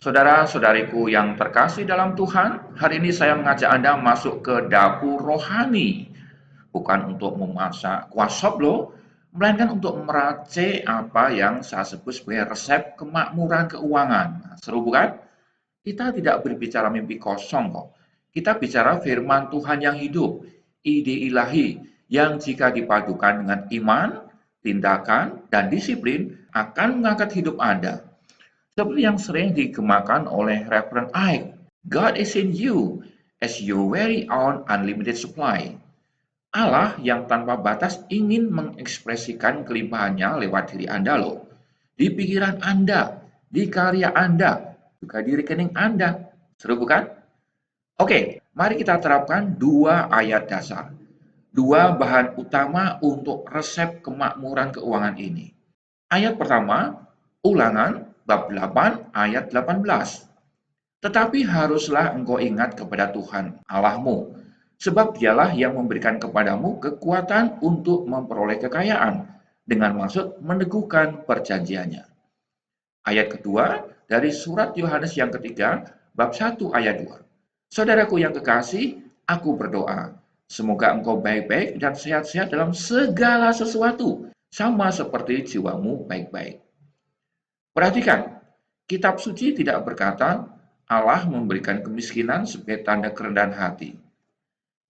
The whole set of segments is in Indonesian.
Saudara-saudariku yang terkasih dalam Tuhan, hari ini saya mengajak Anda masuk ke dapur rohani. Bukan untuk memasak kuah sop loh, melainkan untuk meracik apa yang saya sebut sebagai resep kemakmuran keuangan. Nah, seru bukan? Kita tidak berbicara mimpi kosong kok. Kita bicara firman Tuhan yang hidup, ide ilahi yang jika dipadukan dengan iman, tindakan, dan disiplin akan mengangkat hidup Anda. Seperti yang sering digemakan oleh Reverend Ike, God is in you as your very own unlimited supply. Allah yang tanpa batas ingin mengekspresikan kelimpahannya lewat diri Anda loh. Di pikiran Anda, di karya Anda, juga di rekening Anda. Seru bukan? Oke, mari kita terapkan dua ayat dasar. Dua bahan utama untuk resep kemakmuran keuangan ini. Ayat pertama, Ulangan bab 8 ayat 18. Tetapi haruslah engkau ingat kepada Tuhan Allahmu, sebab dialah yang memberikan kepadamu kekuatan untuk memperoleh kekayaan, dengan maksud meneguhkan perjanjiannya. Ayat kedua dari surat Yohanes yang ketiga, bab 1 ayat 2. Saudaraku yang kekasih, aku berdoa, semoga engkau baik-baik dan sehat-sehat dalam segala sesuatu, sama seperti jiwamu baik-baik. Perhatikan, kitab suci tidak berkata Allah memberikan kemiskinan sebagai tanda kerendahan hati.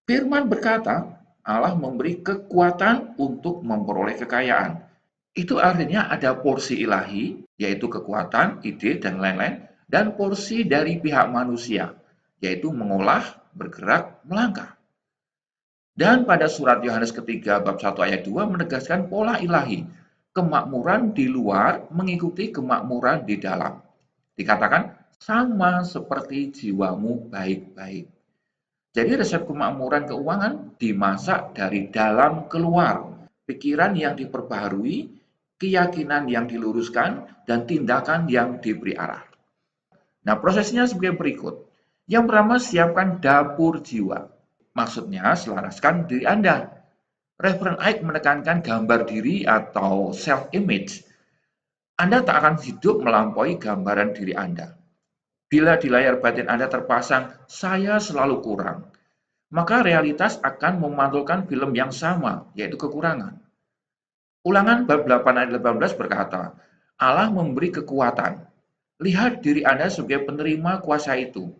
Firman berkata Allah memberi kekuatan untuk memperoleh kekayaan. Itu artinya ada porsi ilahi, yaitu kekuatan, ide, dan lain-lain, dan porsi dari pihak manusia, yaitu mengolah, bergerak, melangkah. Dan pada surat Yohanes ketiga bab 1 ayat 2 menegaskan pola ilahi, kemakmuran di luar mengikuti kemakmuran di dalam. Dikatakan sama seperti jiwamu baik-baik. Jadi resep kemakmuran keuangan dimasak dari dalam keluar, pikiran yang diperbaharui, keyakinan yang diluruskan, dan tindakan yang diberi arah. Nah, prosesnya sebagai berikut. Yang pertama, siapkan dapur jiwa. Maksudnya, selaraskan diri Anda. Reverend Ike menekankan gambar diri atau self-image. Anda tak akan hidup melampaui gambaran diri Anda. Bila di layar batin Anda terpasang, saya selalu kurang, maka realitas akan memantulkan film yang sama, yaitu kekurangan. Ulangan bab 8 ayat 18 berkata, Allah memberi kekuatan. Lihat diri Anda sebagai penerima kuasa itu,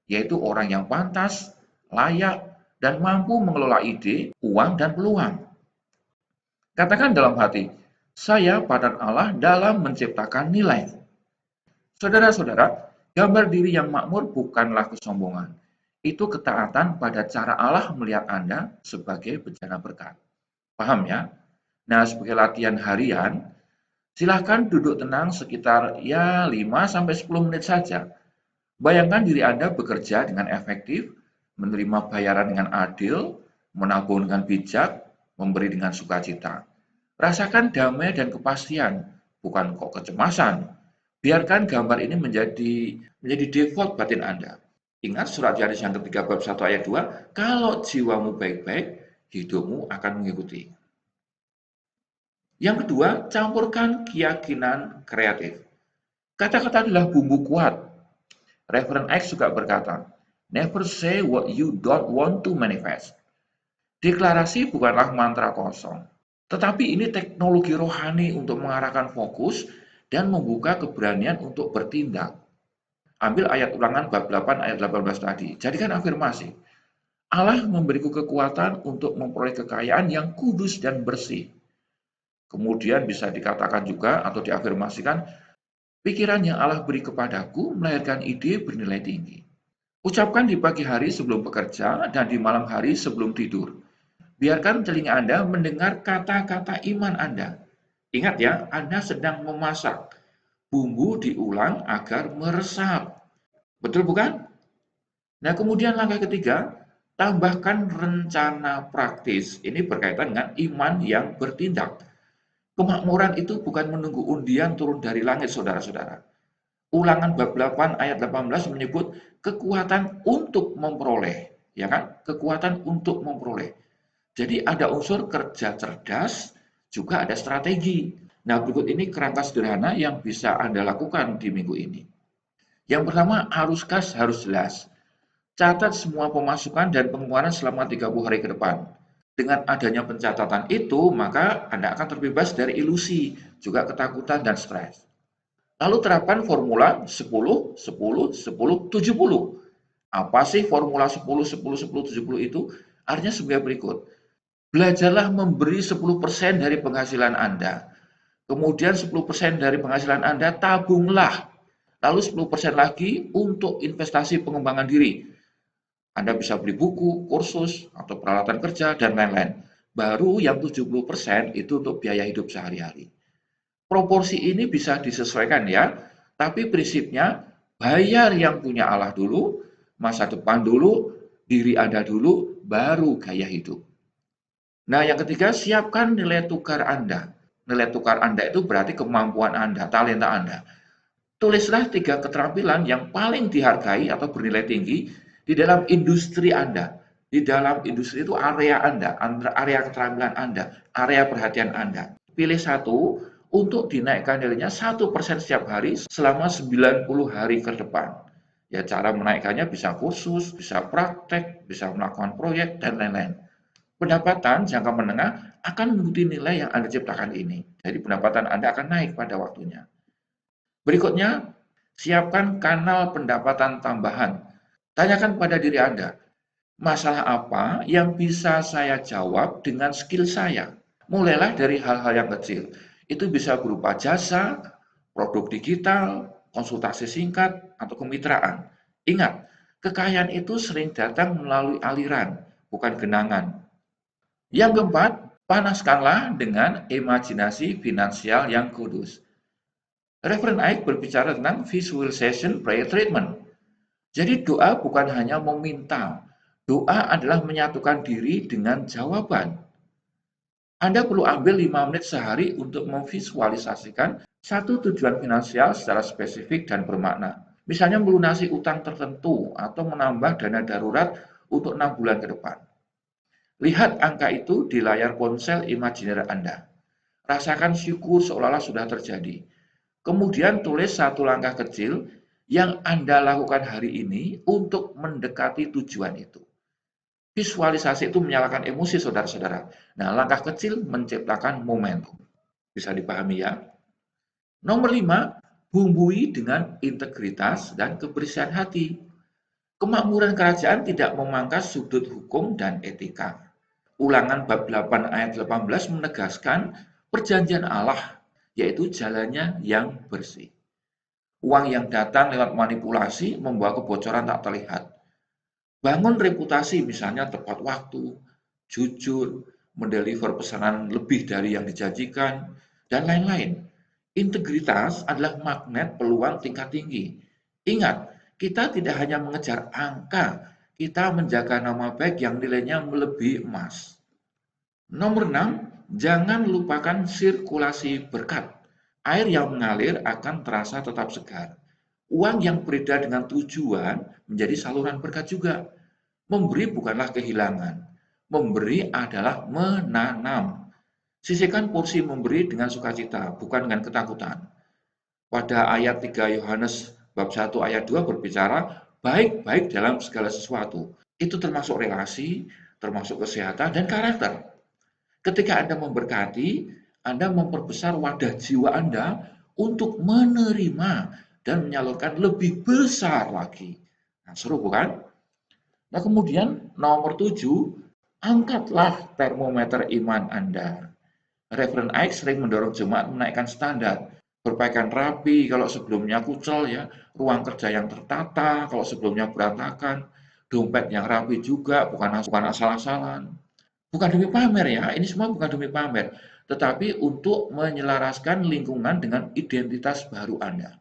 yaitu orang yang pantas, layak, dan mampu mengelola ide, uang, dan peluang. Katakan dalam hati, saya padan Allah dalam menciptakan nilai. Saudara-saudara, gambar diri yang makmur bukanlah kesombongan. Itu ketaatan pada cara Allah melihat Anda sebagai bencana berkat. Paham ya? Nah, sebagai latihan harian, silahkan duduk tenang sekitar 5-10 menit saja. Bayangkan diri Anda bekerja dengan efektif, menerima bayaran dengan adil, menabung dengan bijak, memberi dengan sukacita. Rasakan damai dan kepastian, bukan kok kecemasan. Biarkan gambar ini menjadi default batin Anda. Ingat surat Yohanes yang ketiga bab 1 ayat 2, kalau jiwamu baik-baik, hidupmu akan mengikuti. Yang kedua, campurkan keyakinan kreatif. Kata-kata adalah bumbu kuat. Reverend X juga berkata, never say what you don't want to manifest. Deklarasi bukanlah mantra kosong, tetapi ini teknologi rohani untuk mengarahkan fokus dan membuka keberanian untuk bertindak. Ambil ayat ulangan bab 8 ayat 18 tadi. Jadikan afirmasi. Allah memberiku kekuatan untuk memperoleh kekayaan yang kudus dan bersih. Kemudian bisa dikatakan juga atau diafirmasikan, pikiran yang Allah beri kepadaku melahirkan ide bernilai tinggi. Ucapkan di pagi hari sebelum bekerja dan di malam hari sebelum tidur. Biarkan telinga Anda mendengar kata-kata iman Anda. Ingat ya, Anda sedang memasak. Bumbu diulang agar meresap. Betul bukan? Nah, kemudian langkah ketiga, tambahkan rencana praktis. Ini berkaitan dengan iman yang bertindak. Kemakmuran itu bukan menunggu undian turun dari langit, saudara-saudara. Ulangan bab 8 ayat 18 menyebut kekuatan untuk memperoleh, ya kan? Kekuatan untuk memperoleh. Jadi ada unsur kerja cerdas, juga ada strategi. Nah, berikut ini kerangka sederhana yang bisa Anda lakukan di minggu ini. Yang pertama, arus kas harus jelas. Catat semua pemasukan dan pengeluaran selama 30 hari ke depan. Dengan adanya pencatatan itu, maka Anda akan terbebas dari ilusi, juga ketakutan dan stres. Lalu terapkan formula 10, 10, 10, 70. Apa sih formula 10, 10, 10, 70 itu? Artinya sebagai berikut. Belajarlah memberi 10% dari penghasilan Anda. Kemudian 10% dari penghasilan Anda tabunglah. Lalu 10% lagi untuk investasi pengembangan diri. Anda bisa beli buku, kursus, atau peralatan kerja, dan lain-lain. Baru yang 70% itu untuk biaya hidup sehari-hari. Proporsi ini bisa disesuaikan ya, tapi prinsipnya bayar yang punya Allah dulu, masa depan dulu, diri Anda dulu, baru gaya hidup. Nah, yang ketiga, siapkan nilai tukar Anda. Nilai tukar Anda itu berarti kemampuan Anda, talenta Anda. Tulislah 3 keterampilan yang paling dihargai atau bernilai tinggi di dalam industri Anda. Di dalam industri itu area Anda, area keterampilan Anda, area perhatian Anda. Pilih satu untuk dinaikkan nilainya 1% setiap hari selama 90 hari ke depan. Ya, cara menaikkannya bisa kursus, bisa praktek, bisa melakukan proyek, dan lain-lain. Pendapatan jangka menengah akan mengikuti nilai yang Anda ciptakan ini. Jadi pendapatan Anda akan naik pada waktunya. Berikutnya, siapkan kanal pendapatan tambahan. Tanyakan pada diri Anda, masalah apa yang bisa saya jawab dengan skill saya? Mulailah dari hal-hal yang kecil. Itu bisa berupa jasa, produk digital, konsultasi singkat, atau kemitraan. Ingat, kekayaan itu sering datang melalui aliran, bukan genangan. Yang keempat, panaskanlah dengan imajinasi finansial yang kudus. Reverend Ike berbicara tentang visualization prayer treatment. Jadi doa bukan hanya meminta, doa adalah menyatukan diri dengan jawaban. Anda perlu ambil 5 menit sehari untuk memvisualisasikan satu tujuan finansial secara spesifik dan bermakna. Misalnya melunasi utang tertentu atau menambah dana darurat untuk 6 bulan ke depan. Lihat angka itu di layar ponsel imajiner Anda. Rasakan syukur seolah-olah sudah terjadi. Kemudian tulis satu langkah kecil yang Anda lakukan hari ini untuk mendekati tujuan itu. Visualisasi itu menyalakan emosi saudara-saudara. Nah, langkah kecil menciptakan momentum. Bisa dipahami ya? Nomor 5, bumbui dengan integritas dan kebersihan hati. Kemakmuran kerajaan tidak memangkas sudut hukum dan etika. Ulangan bab 8 ayat 18 menegaskan perjanjian Allah, yaitu jalannya yang bersih. Uang yang datang lewat manipulasi membawa kebocoran tak terlihat. Bangun reputasi misalnya tepat waktu, jujur, mendeliver pesanan lebih dari yang dijanjikan, dan lain-lain. Integritas adalah magnet peluang tingkat tinggi. Ingat, kita tidak hanya mengejar angka, kita menjaga nama baik yang nilainya melebihi emas. Nomor 6, jangan lupakan sirkulasi berkat. Air yang mengalir akan terasa tetap segar. Uang yang beredar dengan tujuan menjadi saluran berkat juga. Memberi bukanlah kehilangan. Memberi adalah menanam. Sisihkan porsi memberi dengan sukacita, bukan dengan ketakutan. Pada ayat 3 Yohanes bab 1 ayat 2 berbicara baik-baik dalam segala sesuatu. Itu termasuk relasi, termasuk kesehatan dan karakter. Ketika Anda memberkati, Anda memperbesar wadah jiwa Anda untuk menerima dan menyalurkan lebih besar lagi. Nah, seru bukan? Nah, kemudian nomor 7, angkatlah termometer iman Anda. Reverend Ike sering mendorong jemaat menaikkan standar, berpakaian rapi kalau sebelumnya kucel ya, ruang kerja yang tertata kalau sebelumnya berantakan, dompet yang rapi juga, bukan asal-asalan. Bukan demi pamer ya, ini semua bukan demi pamer, tetapi untuk menyelaraskan lingkungan dengan identitas baru Anda.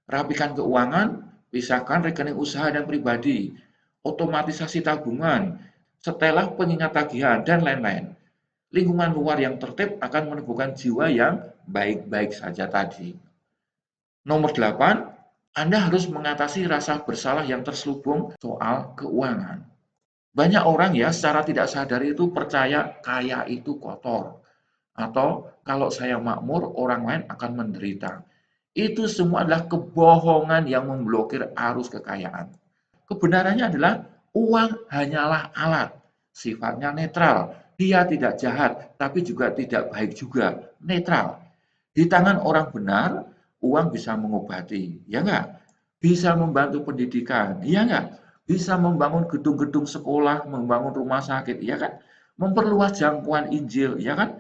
Rapikan keuangan, pisahkan rekening usaha dan pribadi, otomatisasi tabungan, setelah pengingat tagihan, dan lain-lain. Lingkungan luar yang tertib akan meneguhkan jiwa yang baik-baik saja tadi. Nomor 8, Anda harus mengatasi rasa bersalah yang terselubung soal keuangan. Banyak orang ya secara tidak sadar itu percaya kaya itu kotor. Atau kalau saya makmur, orang lain akan menderita. Itu semua adalah kebohongan yang memblokir arus kekayaan. Kebenarannya adalah uang hanyalah alat, sifatnya netral. Dia tidak jahat, tapi juga tidak baik juga, netral. Di tangan orang benar, uang bisa mengobati, ya enggak? Bisa membantu pendidikan, ya enggak? Bisa membangun gedung-gedung sekolah, membangun rumah sakit, ya kan? Memperluas jangkauan Injil, ya kan?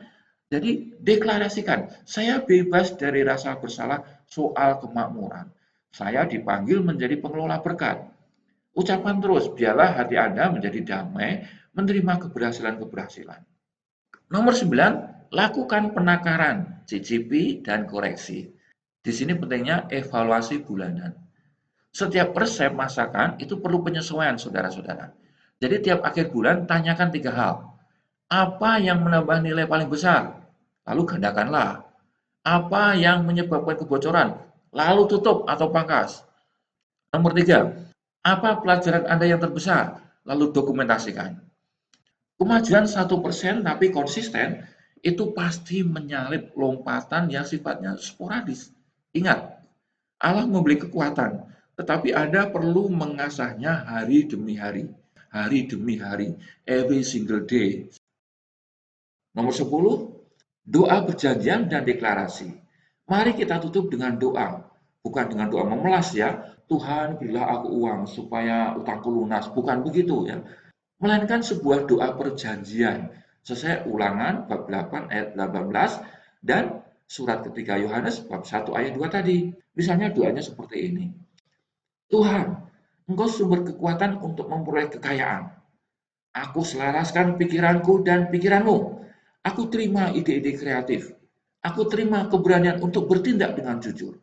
Jadi deklarasikan, saya bebas dari rasa bersalah soal kemakmuran. Saya dipanggil menjadi pengelola berkat. Ucapan terus, biarlah hati Anda menjadi damai, menerima keberhasilan-keberhasilan. Nomor 9, lakukan penakaran, cicipi, dan koreksi. Di sini pentingnya evaluasi bulanan. Setiap resep masakan itu perlu penyesuaian, saudara-saudara. Jadi tiap akhir bulan tanyakan 3 hal. Apa yang menambah nilai paling besar? Lalu gandakanlah. Apa yang menyebabkan kebocoran? Lalu tutup atau pangkas. Nomor 3, apa pelajaran Anda yang terbesar? Lalu dokumentasikan. Kemajuan 1% tapi konsisten itu pasti menyalip lompatan yang sifatnya sporadis. Ingat, Allah memberi kekuatan, tetapi Anda perlu mengasahnya hari demi hari, every single day. Nomor 10, doa perjanjian dan deklarasi. Mari kita tutup dengan doa, bukan dengan doa memelas ya. Tuhan berilah aku uang supaya utangku lunas, bukan begitu ya. Melainkan sebuah doa perjanjian. Sesuai Ulangan bab 8 ayat 18 dan surat ketiga Yohanes bab 1 ayat 2 tadi. Misalnya doanya seperti ini. Tuhan, Engkau sumber kekuatan untuk memperoleh kekayaan. Aku selaraskan pikiranku dan pikiranmu. Aku terima ide-ide kreatif. Aku terima keberanian untuk bertindak dengan jujur.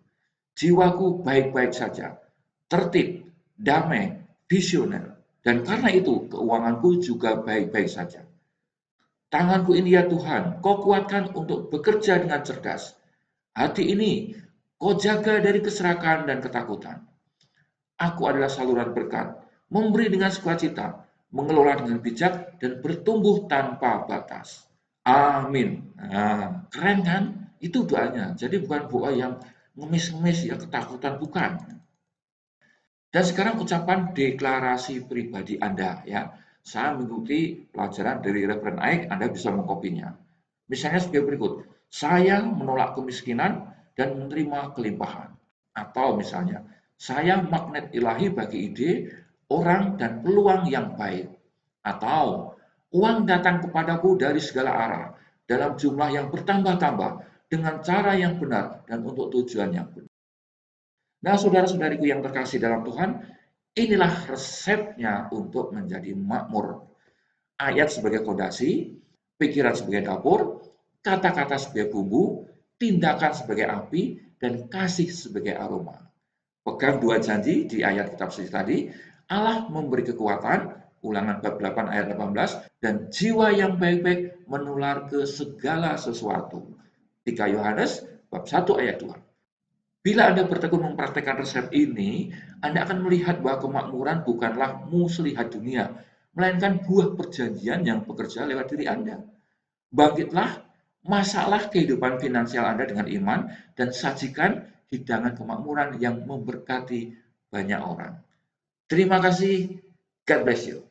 Jiwaku baik-baik saja, tertib, damai, visioner. Dan karena itu keuanganku juga baik-baik saja. Tanganku ini ya Tuhan, kau kuatkan untuk bekerja dengan cerdas. Hati ini kau jaga dari keserakahan dan ketakutan. Aku adalah saluran berkat, memberi dengan sukacita, mengelola dengan bijak, dan bertumbuh tanpa batas. Amin. Nah, keren kan? Itu doanya. Jadi bukan doa yang ngemis-ngemis, yang ketakutan, bukan. Dan sekarang ucapan deklarasi pribadi Anda ya. Saya mengikuti pelajaran dari Reverend Ike, Anda bisa mengkopinya. Misalnya sebagai berikut, saya menolak kemiskinan dan menerima kelimpahan. Atau misalnya, saya magnet ilahi bagi ide, orang, dan peluang yang baik. Atau, uang datang kepadaku dari segala arah, dalam jumlah yang bertambah-tambah, dengan cara yang benar, dan untuk tujuan yang benar. Nah, saudara-saudariku yang terkasih dalam Tuhan, inilah resepnya untuk menjadi makmur. Ayat sebagai fondasi, pikiran sebagai dapur, kata-kata sebagai bumbu, tindakan sebagai api, dan kasih sebagai aroma. Pegang dua janji di ayat kitab suci tadi, Allah memberi kekuatan, Ulangan bab 8 ayat 18, dan jiwa yang baik-baik menular ke segala sesuatu. 3 Yohanes bab 1 ayat 2. Bila Anda bertekun mempraktekkan resep ini, Anda akan melihat bahwa kemakmuran bukanlah muslihat dunia, melainkan buah perjanjian yang bekerja lewat diri Anda. Bangkitlah, masaklah kehidupan finansial Anda dengan iman, dan sajikan hidangan kemakmuran yang memberkati banyak orang. Terima kasih. God bless you.